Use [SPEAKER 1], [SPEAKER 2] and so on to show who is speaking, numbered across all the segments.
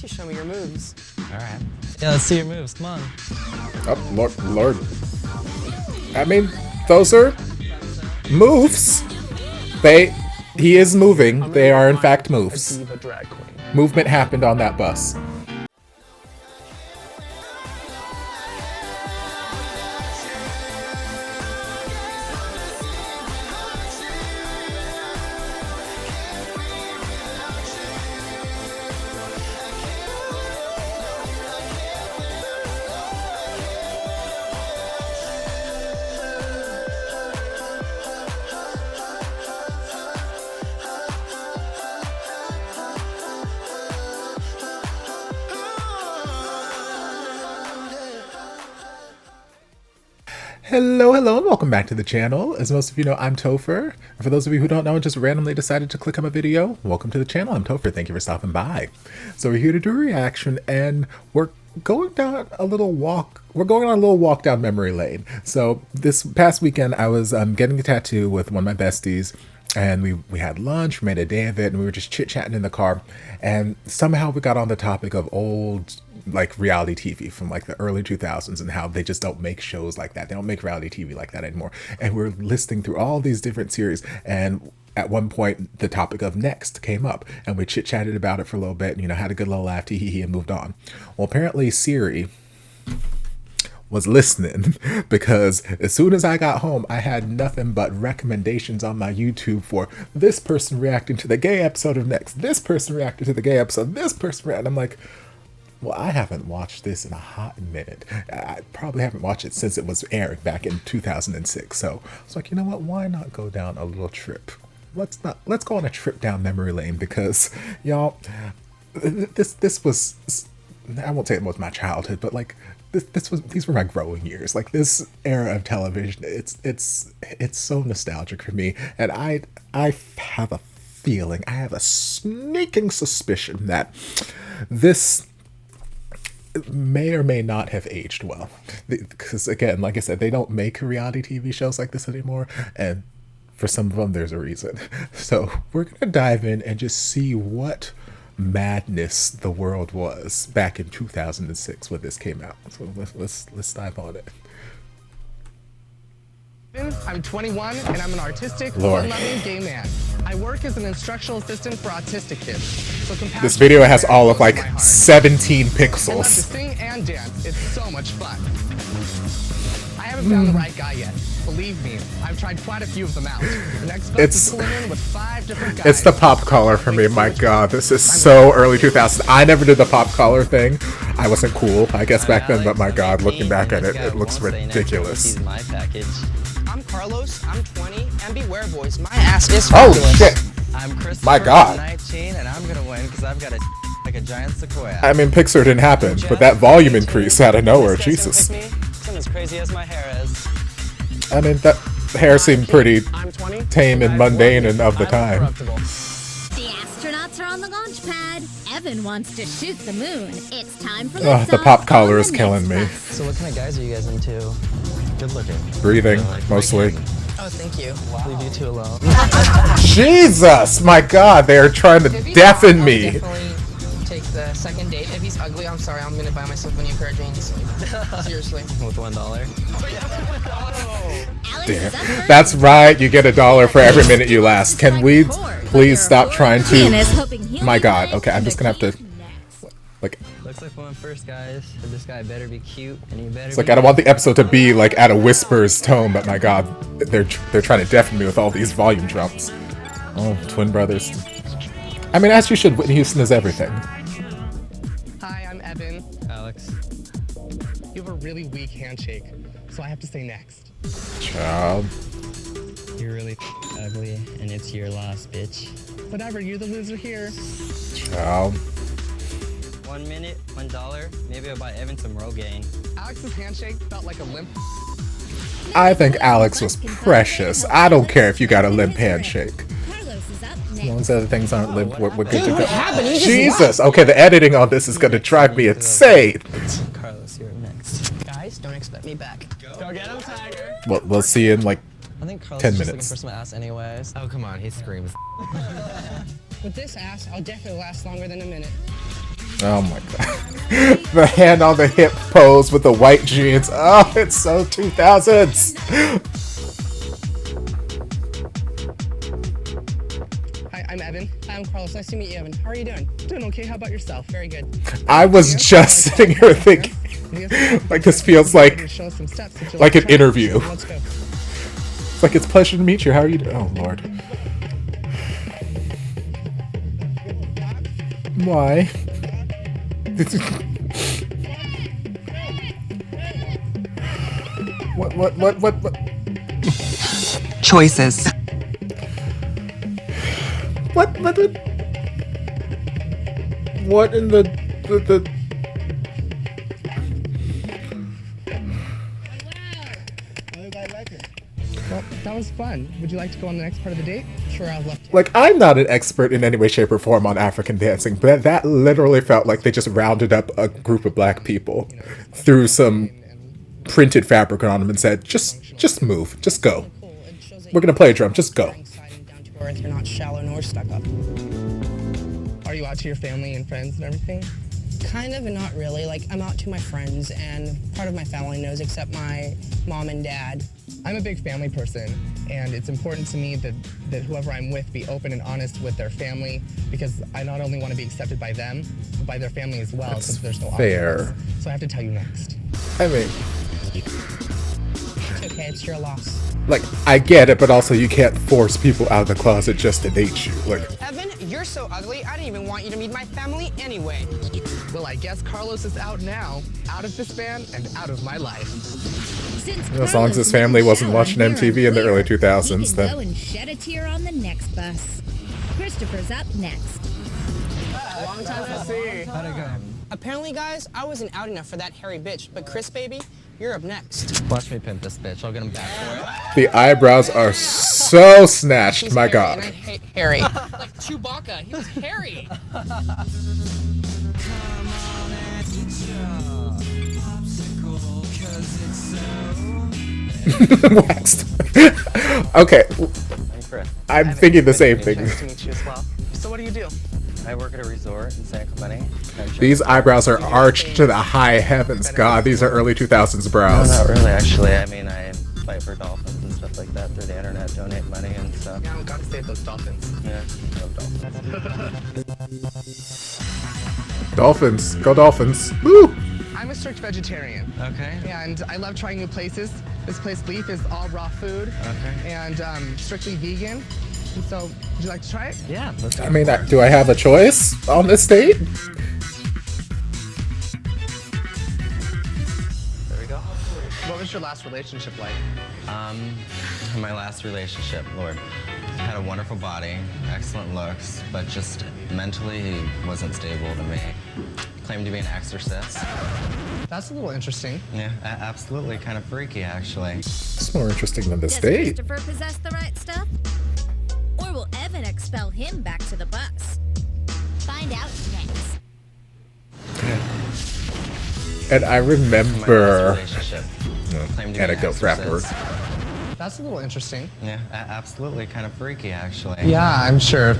[SPEAKER 1] You show me your moves.
[SPEAKER 2] Alright. Yeah, let's see your moves. Come on.
[SPEAKER 3] Oh, Lord. I mean, those are moves. He is moving. They are, in fact, moves.
[SPEAKER 1] Diva drag queen.
[SPEAKER 3] Movement happened on that bus. Hello, and welcome back to the channel. As most of you know, I'm Topher. And for those of you who don't know and just randomly decided to click on my video, welcome to the channel. I'm Topher. Thank you for stopping by. So we're here to do a reaction, and we're going on a little walk down memory lane. So this past weekend, I was getting a tattoo with one of my besties, and we had lunch, we made a day of it, and we were just chit-chatting in the car, and somehow we got on the topic of old reality TV from the early 2000s and how they just don't make shows like that. They don't make reality TV like that anymore. And we're listing through all these different series, and at one point the topic of Next came up, and we chit-chatted about it for a little bit, and had a good little laugh, hee and moved on. Well, apparently Siri was listening, because as soon as I got home, I had nothing but recommendations on my YouTube for this person reacting to the gay episode of Next, this person reacting to the gay episode, this person reacting. I'm like, well, I haven't watched this in a hot minute. I probably haven't watched it since it was airing back in 2006. So I was like, you know what? Why not go down a little trip? Let's go on a trip down memory lane, because y'all, this was, I won't say it was my childhood, but these were my growing years. This era of television, it's so nostalgic for me, and I have a feeling, I have a sneaking suspicion that this may or may not have aged well, because again, like I said, they don't make reality TV shows like this anymore, and for some of them there's a reason. So we're gonna dive in and just see what madness the world was back in 2006 when this came out. So let's dive on it.
[SPEAKER 1] I'm 21 and I'm an artistic,
[SPEAKER 3] Lord.
[SPEAKER 1] fun-loving gay man. I work as an instructional assistant for autistic kids. So
[SPEAKER 3] this video has all of 17
[SPEAKER 1] I love to
[SPEAKER 3] pixels.
[SPEAKER 1] sing and dance. It's so much fun. I haven't found the right guy yet. Believe me, I've tried quite a few of them out. The next bus is pulling in with 5 different guys.
[SPEAKER 3] It's the pop collar for me. My God, this is so early 2000s. I never did the pop collar thing. I wasn't cool, I guess, back then, but my God, looking back at it, it looks ridiculous.
[SPEAKER 2] My package.
[SPEAKER 1] I'm Carlos, I'm 20, and beware boys, my ass is
[SPEAKER 3] Oh
[SPEAKER 1] fabulous.
[SPEAKER 3] shit!
[SPEAKER 2] I'm Christopher,
[SPEAKER 3] My God.
[SPEAKER 2] I'm 19, and I'm gonna win because I've got a giant sequoia.
[SPEAKER 3] I mean, Pixar didn't happen, but that volume increase out of nowhere, Jesus.
[SPEAKER 2] I'm as crazy as my hair is.
[SPEAKER 3] I mean, that hair seemed pretty
[SPEAKER 1] I'm 20,
[SPEAKER 3] tame and mundane and of the time.
[SPEAKER 4] The astronauts are on the launch pad. Evan wants to shoot the moon. It's time for
[SPEAKER 3] Ugh, the pop collar is killing me.
[SPEAKER 2] So what kind of guys are you guys into? Good looking.
[SPEAKER 3] Breathing, mostly.
[SPEAKER 1] Oh, thank you.
[SPEAKER 2] Leave you two alone.
[SPEAKER 3] Jesus! My God, they are trying to deafen me.
[SPEAKER 1] Definitely take the second date. If he's ugly, I'm sorry, I'm gonna buy myself a new pair of jeans. Seriously.
[SPEAKER 2] With $1.
[SPEAKER 3] Damn. That's right, you get $1 for every minute you last. Can we please stop trying to... My God, okay, I'm just gonna have to...
[SPEAKER 2] Looks like one first, guys. But this guy better be cute, and he better
[SPEAKER 3] It's I don't want the episode to be at a whisper's tone, but my God, they're trying to deafen me with all these volume jumps. Oh, twin brothers. I mean, as you should, Whitney Houston is everything.
[SPEAKER 1] Hi, I'm Evan.
[SPEAKER 2] Alex.
[SPEAKER 1] You have a really weak handshake, so I have to say next.
[SPEAKER 3] Child.
[SPEAKER 2] You're really ugly, and it's your loss, bitch.
[SPEAKER 1] Whatever, you're the loser here.
[SPEAKER 3] Child.
[SPEAKER 2] 1 minute, $1. Maybe I'll buy Evan some Rogaine.
[SPEAKER 1] Alex's handshake felt like a limp.
[SPEAKER 3] I think Alex was precious. I don't care if you got a limp handshake. As long as other things aren't limp, we're good to go. Jesus! Okay, the editing on this is gonna drive me insane.
[SPEAKER 2] Carlos, you're next.
[SPEAKER 1] Guys, don't expect me back. Go get him, Tiger.
[SPEAKER 3] We'll see you in
[SPEAKER 2] I think Carlos
[SPEAKER 3] 10
[SPEAKER 2] is just
[SPEAKER 3] minutes.
[SPEAKER 2] looking for some ass anyways.
[SPEAKER 1] Oh, come on, he screams. With this ass, I'll definitely last longer than a minute.
[SPEAKER 3] Oh my god. The hand on the hip pose with the white jeans. Oh, it's so 2000s.
[SPEAKER 1] Hi, I'm Evan. Hi, I'm Carlos. Nice to meet you, Evan. How are you doing? Doing okay. How about yourself? Very good.
[SPEAKER 3] I was just sitting here thinking, like this feels like an interview.
[SPEAKER 1] Let's go.
[SPEAKER 3] It's like, it's a pleasure to meet you. How are you doing? Oh Lord. Why? What?
[SPEAKER 5] Choices.
[SPEAKER 3] What in the
[SPEAKER 1] Well, that was fun. Would you like to go on the next part of the date? Sure, I've left.
[SPEAKER 3] like, I'm not an expert in any way, shape, or form on African dancing, but that literally felt like they just rounded up a group of black people, threw some printed fabric on them and said, just move, just go. We're gonna play a drum, just go.
[SPEAKER 1] You're not shallow nor stuck up. Are you out to your family and friends and everything? Kind of and not really. Like, I'm out to my friends, and part of my family knows except my mom and dad. I'm a big family person, and it's important to me that whoever I'm with be open and honest with their family, because I not only want to be accepted by them, but by their family as well, since there's no
[SPEAKER 3] fair.
[SPEAKER 1] options. So I have to tell you next.
[SPEAKER 3] I mean,
[SPEAKER 1] It's okay, it's your loss.
[SPEAKER 3] like, I get it, but also you can't force people out of the closet just to date you. Like,
[SPEAKER 6] Evan, you're so ugly, I didn't even want you to meet my family anyway.
[SPEAKER 1] Well, I guess Carlos is out now, out of this band and out of my life.
[SPEAKER 4] Since
[SPEAKER 3] as long as his family wasn't watching MTV in the early 2000s,
[SPEAKER 4] then
[SPEAKER 3] then.
[SPEAKER 4] go and shed a tear on the next bus. Christopher's up next.
[SPEAKER 1] Long time no see.
[SPEAKER 2] How'd it go?
[SPEAKER 6] Apparently, guys, I wasn't out enough for that hairy bitch, but Chris, baby, you're up next.
[SPEAKER 2] Watch me pimp this bitch. I'll get him back for it.
[SPEAKER 3] The eyebrows are so snatched,
[SPEAKER 6] He's
[SPEAKER 3] my
[SPEAKER 6] hairy,
[SPEAKER 3] god.
[SPEAKER 6] And I hate hairy. Like Chewbacca, he was hairy.
[SPEAKER 3] Waxed. Okay,
[SPEAKER 2] I'm Chris.
[SPEAKER 3] I'm thinking the same thing.
[SPEAKER 2] Nice to meet you as well.
[SPEAKER 1] So what do you do?
[SPEAKER 2] I work at a resort in San Clemente.
[SPEAKER 3] These eyebrows are arched to the high heavens. God, these are early 2000s
[SPEAKER 2] No,
[SPEAKER 3] brows.
[SPEAKER 2] not really, actually. I mean, I fight for dolphins and stuff like that through the internet, donate money and stuff.
[SPEAKER 1] Yeah, we gotta save those dolphins.
[SPEAKER 2] Yeah, no dolphins.
[SPEAKER 3] Dolphins. Go Dolphins. Woo!
[SPEAKER 1] I'm a strict vegetarian.
[SPEAKER 2] Okay.
[SPEAKER 1] And I love trying new places. This place, Leaf, is all raw food.
[SPEAKER 2] Okay.
[SPEAKER 1] And strictly vegan. And so, would you like to try it?
[SPEAKER 2] Yeah, let's go.
[SPEAKER 3] I mean, do I have a choice on this date?
[SPEAKER 2] There we go.
[SPEAKER 1] What was your last relationship like?
[SPEAKER 2] My last relationship, Lord, had a wonderful body, excellent looks, but just mentally he wasn't stable to me. Claimed to be an exorcist.
[SPEAKER 1] That's a little interesting.
[SPEAKER 2] Yeah, absolutely kind of freaky, actually.
[SPEAKER 3] It's more interesting than this
[SPEAKER 4] Does
[SPEAKER 3] date.
[SPEAKER 4] Christopher possess the right stuff? Or will Evan expel him back to the bus? Find out next.
[SPEAKER 3] And I
[SPEAKER 2] My
[SPEAKER 3] remember
[SPEAKER 2] last relationship. Claimed to be an
[SPEAKER 3] anecdote for afterward.
[SPEAKER 2] exorcist.
[SPEAKER 1] That's a little interesting.
[SPEAKER 2] Yeah, absolutely kind of freaky, actually.
[SPEAKER 1] Yeah, I'm sure.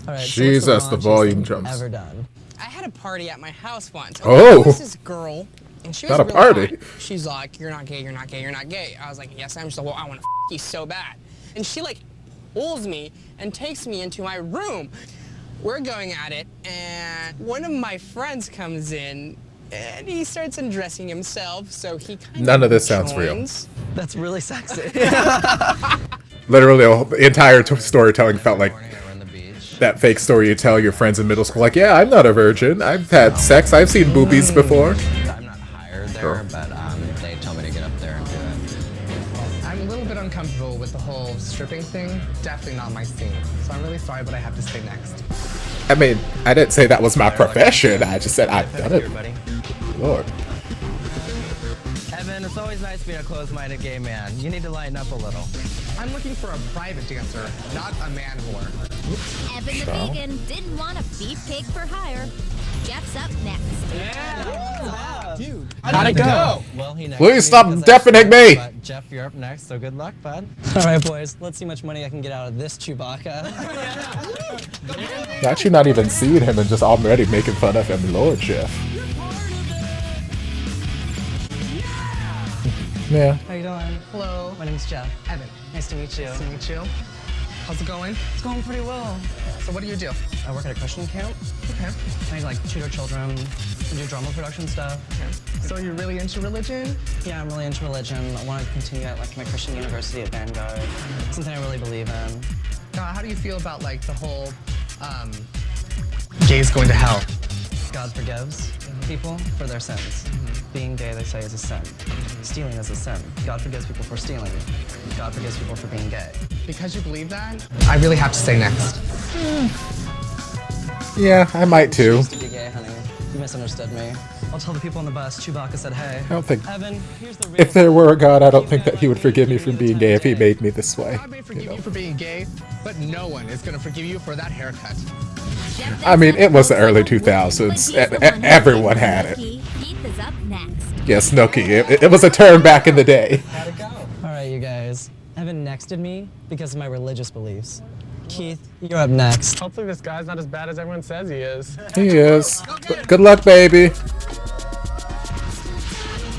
[SPEAKER 7] All right,
[SPEAKER 3] Jesus,
[SPEAKER 7] so
[SPEAKER 3] the
[SPEAKER 7] what's
[SPEAKER 3] volume
[SPEAKER 7] launchiest thing
[SPEAKER 3] jumps.
[SPEAKER 7] Ever done?
[SPEAKER 6] I had a party at my house once.
[SPEAKER 3] Oh.
[SPEAKER 6] This is girl, and she was
[SPEAKER 3] Not a
[SPEAKER 6] really
[SPEAKER 3] party.
[SPEAKER 6] hot. She's like, "You're not gay. You're not gay. You're not gay." I was like, "Yes, I'm." She's like, "Well, I want to you so bad," and she like pulls me and takes me into my room. We're going at it, and one of my friends comes in, and he starts undressing himself. So he kind
[SPEAKER 3] None of this sounds real.
[SPEAKER 6] joins.
[SPEAKER 7] That's really sexy.
[SPEAKER 3] Literally, the entire storytelling felt like
[SPEAKER 2] Morning, I run the beach.
[SPEAKER 3] that fake story you tell your friends in middle school. Like, yeah, I'm not a virgin. I've had sex. I've seen boobies before.
[SPEAKER 2] I'm not hired there, but they tell me to get up there and do it.
[SPEAKER 1] I'm a little bit uncomfortable with the whole stripping thing. Definitely not my scene. So I'm really sorry, but I have to stay next.
[SPEAKER 3] I mean, I didn't say that was my profession. I just said I've done it.
[SPEAKER 2] Everybody.
[SPEAKER 3] Lord.
[SPEAKER 2] Evan, it's always nice being a closed-minded gay man. You need to lighten up a little.
[SPEAKER 1] I'm looking for a private dancer, not a man whore.
[SPEAKER 4] Evan the vegan didn't want a beefcake for hire. Jeff's up next.
[SPEAKER 6] Dude, how'd it go?
[SPEAKER 7] Well, he next
[SPEAKER 3] Please stop deafening me!
[SPEAKER 7] But Jeff, you're up next, so good luck, bud. All right, boys, let's see how much money I can get out of this Chewbacca.
[SPEAKER 3] Actually not even seeing him and just already making fun of him. Lord, Jeff. Yeah.
[SPEAKER 7] How you doing?
[SPEAKER 6] Hello.
[SPEAKER 7] My name's Jeff.
[SPEAKER 6] Evan.
[SPEAKER 7] Nice to meet you.
[SPEAKER 6] Nice to meet you. How's it going?
[SPEAKER 7] It's going pretty well.
[SPEAKER 6] So what do you do?
[SPEAKER 7] I work at a Christian camp.
[SPEAKER 6] Okay.
[SPEAKER 7] I like tutor children and do drama production stuff.
[SPEAKER 6] So you're really into religion?
[SPEAKER 7] Yeah, I'm really into religion. I want to continue at like my Christian university at Vanguard. Something I really believe in.
[SPEAKER 6] How do you feel about like the whole gays going to hell?
[SPEAKER 7] God forgives people for their sins. Being gay, they say, is a sin. Stealing is a sin. God forgives people for stealing. God forgives people for being gay.
[SPEAKER 6] Because you believe that, I really have to say next.
[SPEAKER 3] Yeah, I might too.
[SPEAKER 7] I used to be gay, honey. You misunderstood me. I'll tell the people on the bus. Chewbacca said, hey.
[SPEAKER 3] I don't think,
[SPEAKER 7] Evan, here's the real
[SPEAKER 3] if there were a God, I don't think that he would forgive me for being gay if he made me this way.
[SPEAKER 6] God may forgive you for being gay, but no one is gonna forgive you for that haircut.
[SPEAKER 3] I mean, it was the early 2000s. Everyone had it.
[SPEAKER 4] Keith is up next.
[SPEAKER 3] Yeah, Snooki. It was a term back in the day.
[SPEAKER 7] How'd it go? All right, you guys. Evan nexted me because of my religious beliefs. Keith, you're up next.
[SPEAKER 5] Hopefully this guy's not as bad as everyone says he is.
[SPEAKER 3] He is. Good luck, baby.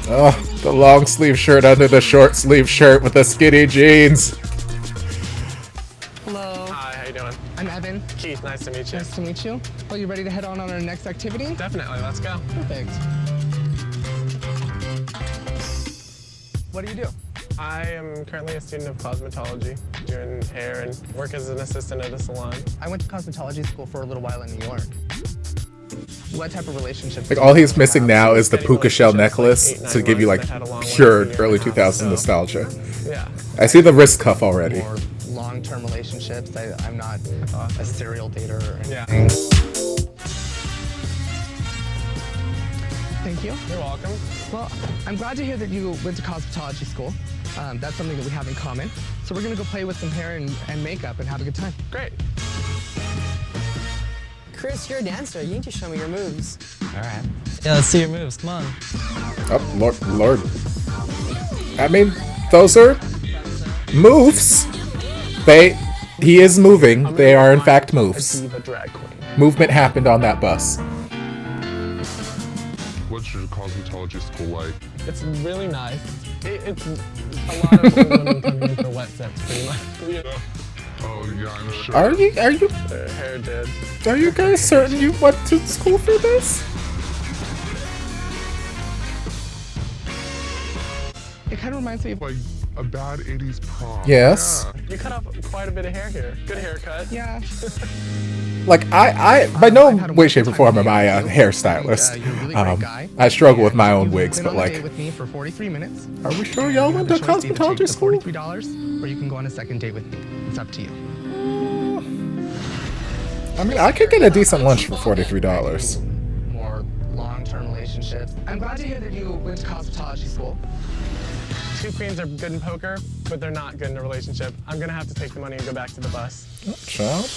[SPEAKER 3] Oh, the long sleeve shirt under the short sleeve shirt with the skinny jeans.
[SPEAKER 6] Hello.
[SPEAKER 5] Hi, how you doing?
[SPEAKER 6] I'm Evan.
[SPEAKER 5] Keith, nice to meet you.
[SPEAKER 6] Nice to meet you. Well, you ready to head on our next activity?
[SPEAKER 5] Definitely, let's go.
[SPEAKER 6] Perfect. What do you do?
[SPEAKER 5] I am currently a student of cosmetology, doing hair and work as an assistant at a salon.
[SPEAKER 6] I went to cosmetology school for a little while in New York. What type of relationships?
[SPEAKER 3] Like, all he's missing now is the puka shell necklace to give you, like, pure early 2000s nostalgia.
[SPEAKER 5] Yeah.
[SPEAKER 3] I see the wrist cuff already.
[SPEAKER 6] More long-term relationships. I'm not a serial dater or anything.
[SPEAKER 5] Yeah.
[SPEAKER 6] Thank you.
[SPEAKER 5] You're welcome.
[SPEAKER 6] Well, I'm glad to hear that you went to cosmetology school. That's something that we have in common. So we're gonna go play with some hair and makeup and have a good time.
[SPEAKER 5] Great.
[SPEAKER 6] Chris, you're a dancer. You need to show me your moves.
[SPEAKER 7] All right. Yeah, let's see your moves. Come on.
[SPEAKER 3] Oh, Lord. I mean, those are moves. He is moving. They are, in fact, moves.
[SPEAKER 5] Diva drag queen.
[SPEAKER 3] Movement happened on that bus.
[SPEAKER 8] What's your cosmetology school like?
[SPEAKER 5] It's really nice. It's a lot of old women coming in for wet sets, pretty much. Yeah.
[SPEAKER 8] Oh yeah, I'm sure.
[SPEAKER 3] Are you
[SPEAKER 5] Their hair did.
[SPEAKER 3] are you guys certain you went to school for this?
[SPEAKER 6] It kind of reminds me of.
[SPEAKER 8] Like a bad 80s prom.
[SPEAKER 3] Yes.
[SPEAKER 8] Yeah.
[SPEAKER 5] You cut off quite a bit of hair here. Good haircut.
[SPEAKER 6] Yeah.
[SPEAKER 3] Like, I by no
[SPEAKER 6] I've had a
[SPEAKER 3] way, shape, or
[SPEAKER 6] wonderful
[SPEAKER 3] form
[SPEAKER 6] time
[SPEAKER 3] am I a
[SPEAKER 6] meeting you.
[SPEAKER 3] hairstylist.
[SPEAKER 6] You're a really great guy.
[SPEAKER 3] I struggle with
[SPEAKER 6] And
[SPEAKER 3] my own
[SPEAKER 6] you've
[SPEAKER 3] wigs,
[SPEAKER 6] been
[SPEAKER 3] but
[SPEAKER 6] on a
[SPEAKER 3] like,
[SPEAKER 6] date with me for 43 minutes.
[SPEAKER 3] are we sure y'all went to
[SPEAKER 6] You have the choice to either take
[SPEAKER 3] cosmetology
[SPEAKER 6] the
[SPEAKER 3] school?
[SPEAKER 6] $43, or you can go on a second date with me. It's up to you.
[SPEAKER 3] I mean, I could get a decent lunch for $43.
[SPEAKER 6] More long-term relationships. I'm glad to hear that you went to cosmetology school.
[SPEAKER 5] Two queens are good in poker, but they're not good in a relationship. I'm gonna have to take the money and go back to the bus.
[SPEAKER 3] Child.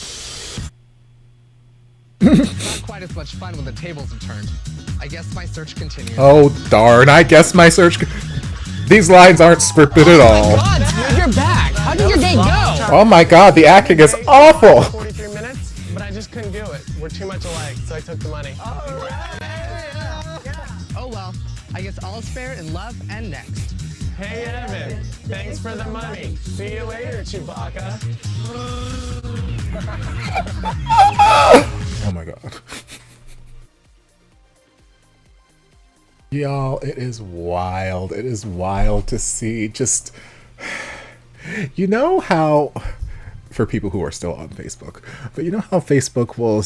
[SPEAKER 6] Not quite as much fun when the tables are turned. I guess my search continues.
[SPEAKER 3] Oh darn! I guess my search. These lines aren't scripted at all.
[SPEAKER 6] God, dude, you're back. How did your day go?
[SPEAKER 3] Oh my god, the acting is awful.
[SPEAKER 5] 43 minutes, but I just couldn't do it. We're too much alike, so I took the money.
[SPEAKER 6] Oh well, I guess all's fair in love and next.
[SPEAKER 5] Hey Evan, thanks for the money. See you later, Chewbacca.
[SPEAKER 3] Oh my god. Y'all, it is wild. It is wild to see just... You know how... For people who are still on Facebook, but you know how Facebook will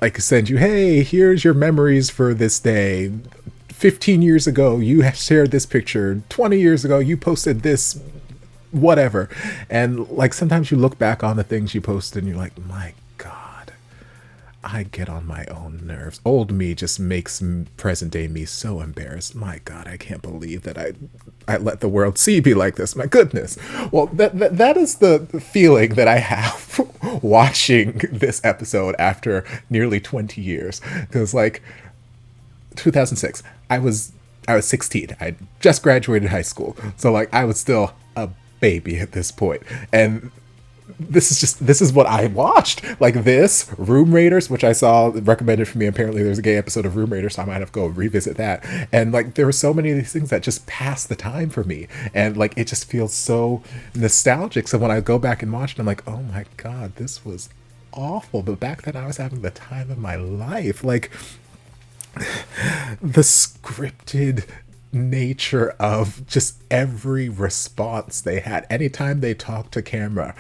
[SPEAKER 3] like send you, hey, here's your memories for this day. 15 years ago, you shared this picture. 20 years ago, you posted this, whatever. And like sometimes you look back on the things you posted and you're like, my God, I get on my own nerves. Old me just makes present day me so embarrassed. My God, I can't believe that I let the world see me like this. My goodness. Well, that is the feeling that I have watching this episode after nearly 20 years. Because like 2006, I was I was 16. I just graduated high school. So like I was still a baby at this point. And this is what I watched. Like this, Room Raiders, which I saw recommended for me. Apparently there's a gay episode of Room Raiders, so I might have to go revisit that. And like there were so many of these things that just passed the time for me. And like it just feels so nostalgic. So when I go back and watch it, I'm like, oh my God, this was awful. But back then I was having the time of my life. Like the scripted nature of just every response they had anytime they talked to camera,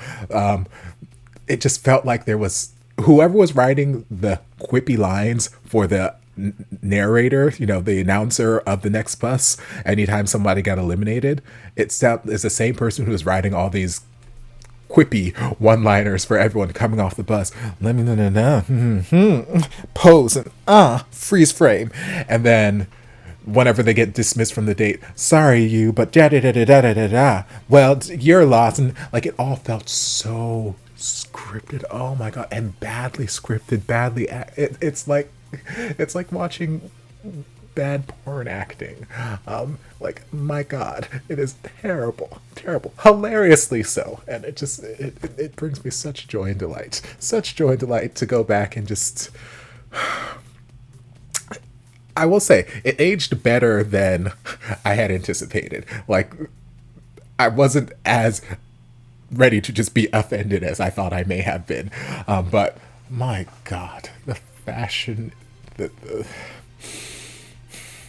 [SPEAKER 3] it just felt like there was whoever was writing the quippy lines for the narrator, you know, the announcer of the next bus anytime somebody got eliminated. It's the same person who was writing all these quippy one-liners for everyone coming off the bus. Let me know, pose and freeze frame, and then whenever they get dismissed from the date, sorry you, but da da da da da da da. Well, you're lost, and like it all felt so scripted. Oh my God, and badly scripted, badly. It's like watching bad porn acting. Like my God, it is terrible, hilariously so, and it brings me such joy and delight, to go back and just. I will say it aged better than I had anticipated. Like I wasn't as ready to just be offended as I thought I may have been. But my God, the fashion, it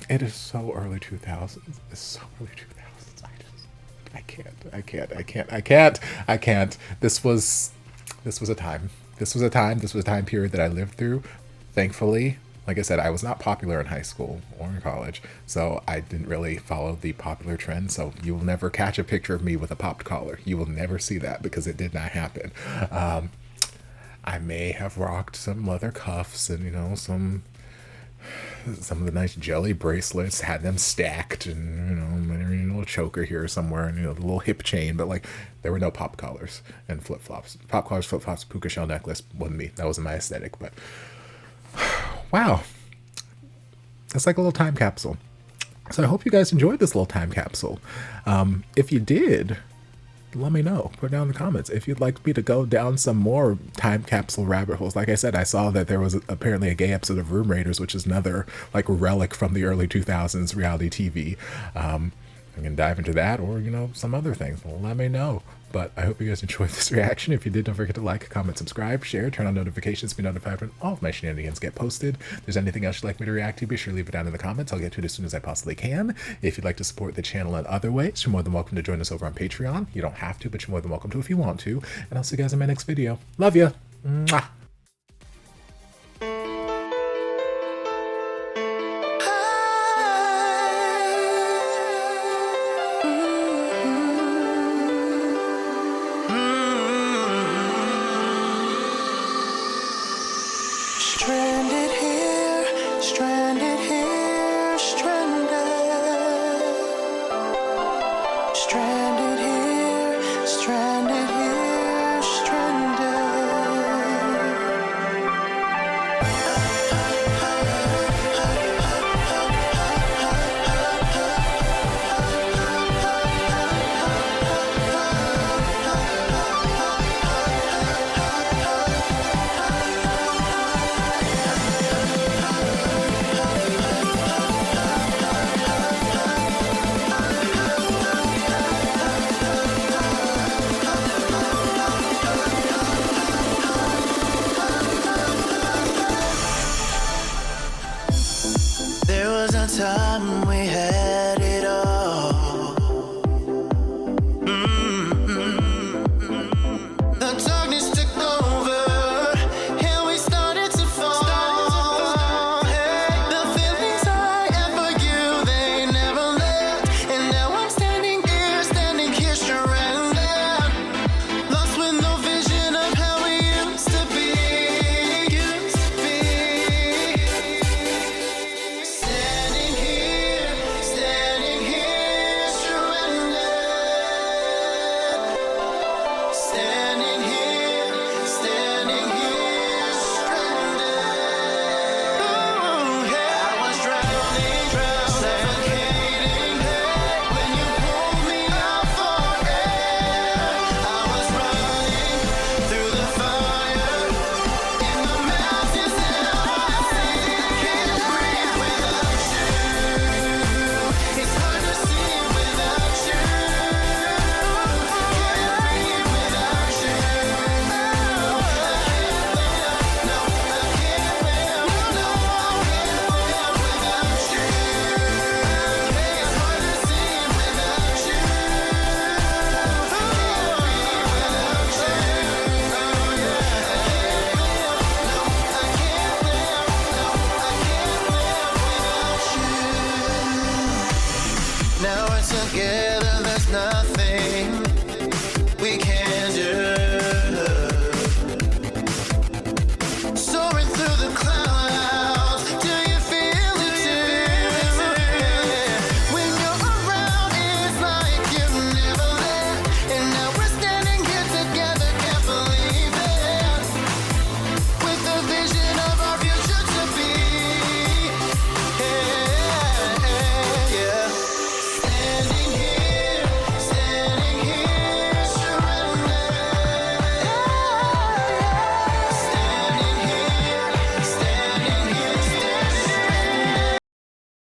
[SPEAKER 3] is so early 2000s. It's so early 2000s. I can't. This was a time. This was a time period that I lived through. Thankfully, like I said, I was not popular in high school or in college, so I didn't really follow the popular trend. So you will never catch a picture of me with a popped collar. You will never see that because it did not happen. I may have rocked some leather cuffs and, you know, some of the nice jelly bracelets, had them stacked, and, you know, maybe a little choker here somewhere, and, you know, the little hip chain, but like there were no pop collars and flip-flops. Pop collars, flip-flops, puka shell necklace wasn't me. That wasn't my aesthetic, but wow, it's like a little time capsule. So I hope you guys enjoyed this little time capsule. If you did, let me know. Put it down in the comments if you'd like me to go down some more time capsule rabbit holes. Like I said, I saw that there was apparently a gay episode of Room Raiders, which is another like relic from the early 2000s reality TV. I can dive into that, or, you know, some other things. Well, let me know. But I hope you guys enjoyed this reaction. If you did, don't forget to like, comment, subscribe, share, turn on notifications to be notified when all of my shenanigans get posted. If there's anything else you'd like me to react to, be sure to leave it down in the comments. I'll get to it as soon as I possibly can. If you'd like to support the channel in other ways, you're more than welcome to join us over on Patreon. You don't have to, but you're more than welcome to if you want to. And I'll see you guys in my next video. Love ya. Mwah.
[SPEAKER 9] Stranded here, stranded here, stranded. Stranded here, stranded here, stranded. There was a time we had it all. The darkness took over, and we started to fall. Hey, the feelings I had for you, they never left. And now I'm standing here stranded. Lost with no vision of how we used to be. Standing here, nothing.